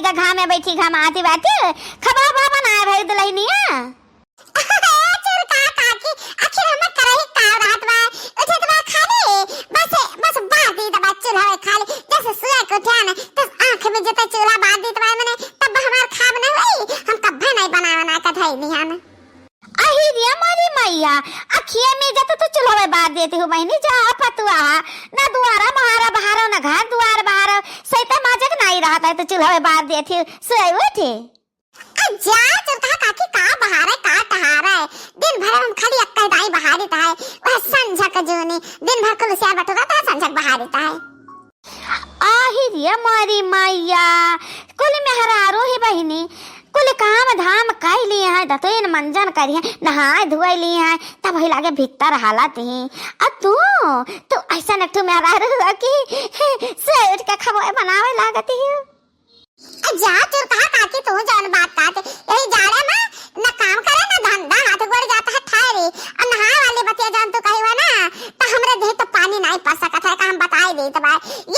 का घाम में बैठी घाम आती बात खबा बा बनाए भाई दुल्हनिया आखिर हम करही का रात बा उठे तो खाली बस बादी दबा चूल्हा खाली जैसे सुआ को ध्यान तो आंख में जता चूल्हा बादी दबा मने तब हमार खाब न होई हम कभी नहीं बनावना का धई निहान अही रे मारी मैया अखिए में जता तो चूल्हा में बाद देती हो बहनी जा पतुआ ना दुआरा बहारा बहारा ना घर दुआर बहारा सैता माजक नहीं रहता है तो चूल्हा में बाद देती सोए उठे जा चलता काकी का बहार है का टहार है दिन भर हम खाली अक्का दाई बहार देता है वह संझा का जोनी दिन भर को लुसिया बटोरा था संझा बहार देता है आही रे मारी मैया कुल में हरारो है बहनी कुल काम धाम कर लिए हैं दतोइन मंजन करिए नहाए धोए लिए हैं तब ही लागे भीतर हालत ही आ तू तो ऐसा नटू में हरा कि सेठ के खबोए बनावे लागती है जा चलता काकी तू जान बात का यही जा रहा ना काम करे ना धंधा हाथ गोड़ जाता है ठायरे और नहाए वाले बतिया जान तो कही हुआ ना तो हमरे देह तो पानी नहीं पा सकत है का हम बताई दे तब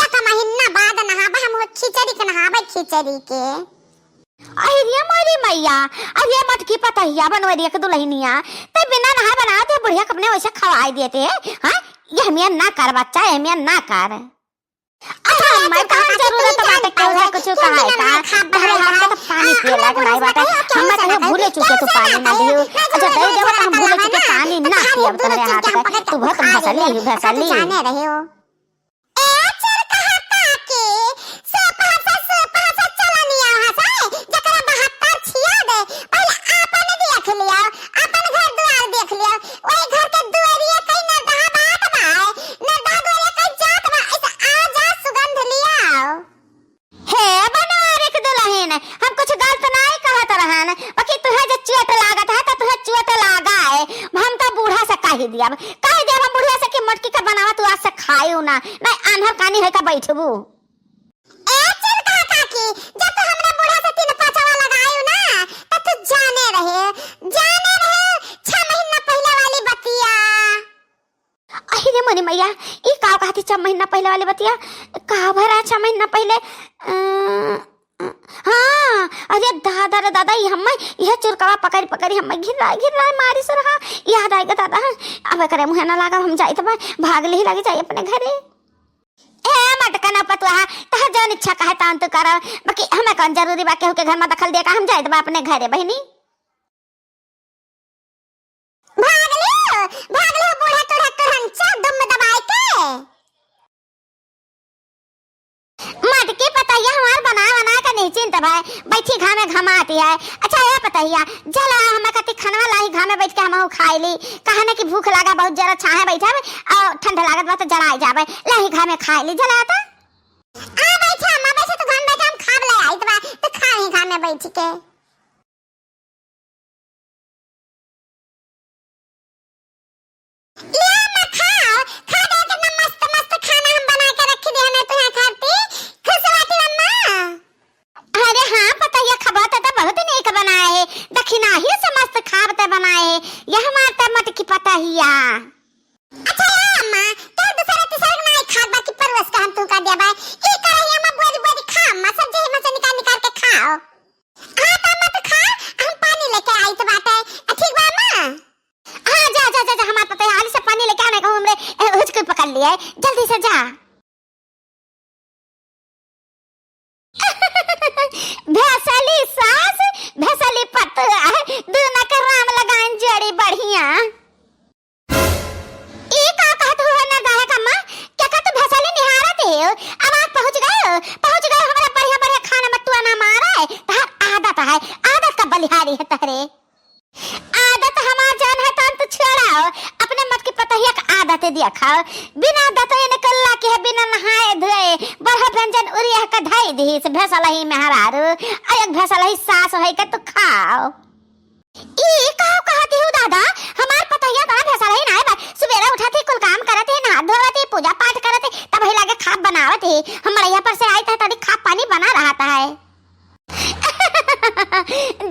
या का महीना बाद नहाबा हम खिचड़ी के नहाबा खिचड़ी के अरे मारी मैया अब ये मटकी पतहिया बनवरी एक दुल्हनिया ते बिना नहा बनाते बुढ़िया अपने वैसे खवाई देते हैं हां ये हमें ना कर बच्चा हमें ना कर अच्छा मैं कहां जरूरत बात कहला कुछ कहा है का पहले हम तो पानी पिए लाग नहीं बात हम तो भूले चुके तो पानी ना दियो अच्छा दे देव हम भूले चुके पानी ना पिए अब तेरे हाथ का तू बहुत भसली जाने रहे हो दिया काहे देब हम बुढ़िया से के मटकी का बनावा तू आज से खायो ना नहीं आन्हर कानी है का बैठबू ए चल काकी जब तो हमने बुढ़ा से 3-5 लगायो ना तब तू जाने रहे 6 महीना पहले वाली बतिया अहि रे मनी मैया ई का कहती 6 महीना पहले वाली बतिया का भरा 6 महीना पहले हाँ अरे दादा ये हम यह चुरकवा पकड़ी हम घिर मारी से रहा याद आएगा दादा अब करे मुहे ना लगा हम जाई तब भाग ले लगे जाई अपने घरे ए मटका ना पतवा तह जौन इच्छा कहे तान तो कर बाकी हमें कौन जरूरी बा केहू के घर में दखल दे का हम जाई तब अपने घरे बहनी भाग ले बूढ़ा तोड़ा तुरंचा दुम दबाए के मटकी पतैया हमार बना का नहीं चिंता भाई बैठी घाम में घमाती है अच्छा ये पतैया जला हमें कति खाना लाई घाम में बैठ के हम खाई ली कहने की भूख लगा बहुत जरा छाहे बैठा और ठंडा लागत बा तो जलाई जावे लाई घाम में खाई ली जलाता आ बैठा हम बैठे तो घाम बैठा हम खाब ले आई तो खाई घाम में बैठ के पतहिया अच्छा अम्मा तो दूसरा नहीं खाद बाकी परवस का हम तू का दिया भाई ई करही अम्मा बोरी खा अम्मा सब जही में से निकाल के खाओ हां तो मत खा हम पानी लेके आई तो बात है ठीक बा अम्मा हां जा हमार पतहिया हाली से पानी लेके आने का हमरे हुचक पकड़ लिया है जल्दी से जा भैसली सास भैसली पतुआ दोनों का राम लगान जोड़ी बढ़िया अब आप पहुंच गए हमारा बढ़िया खाना मटुआ ना मारा है आदत का बलिहारी है तहरे आदत हमार जान है तो छोड़ाओ अपने मत की पतहिया का आदत दिया खाओ बिना दतोए निकलला के है बिना नहाए धोए बड़ा व्यंजन उरिया का ढाई दी से भैसलही में हरारू एक भैसलही सास है के तो खाओ ई कहती हूँ दादा हमार पतहिया का भैसलही ना है सुबेरा उठाते कुल काम करते नहा धोते पूजा पाठ करते तब ही लागे खाप बनावते हमारे यहाँ पर से आए थे तभी खाप पानी बना रहा है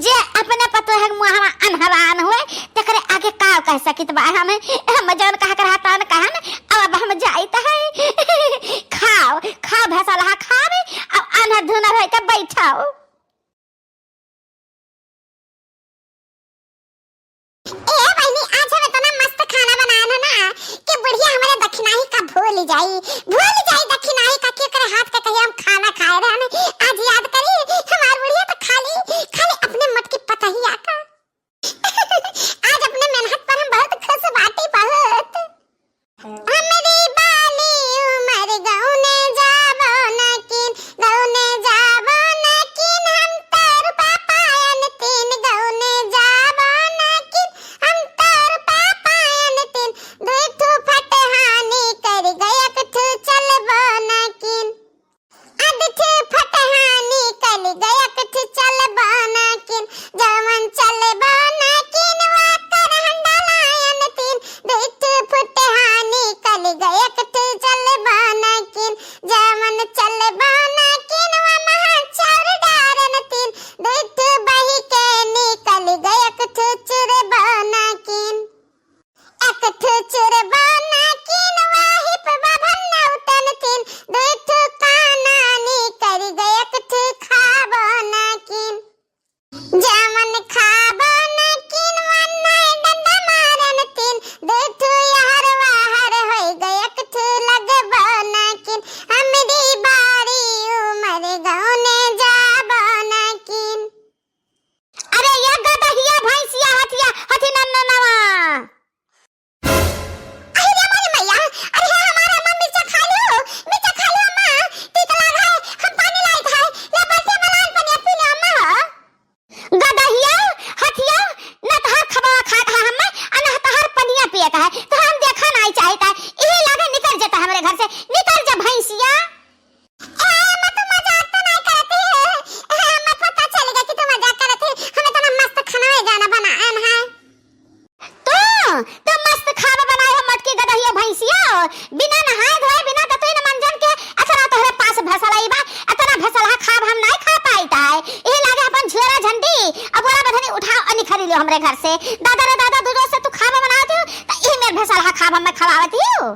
जे अपने पतो है मुहावा अनहरान हुए तकरे आगे का कह सकित बा हम जौन कहा कर हाथ न कहा न अब हम जाइत है खाओ भैसा लहा खावे अब अनहर धुनर है के बैठाओ हो हमरे घर से। दादा रे दादा दूध से तू खावा बनावती हो त ई मेरे भैंसा खावा मैं खवावती हूँ।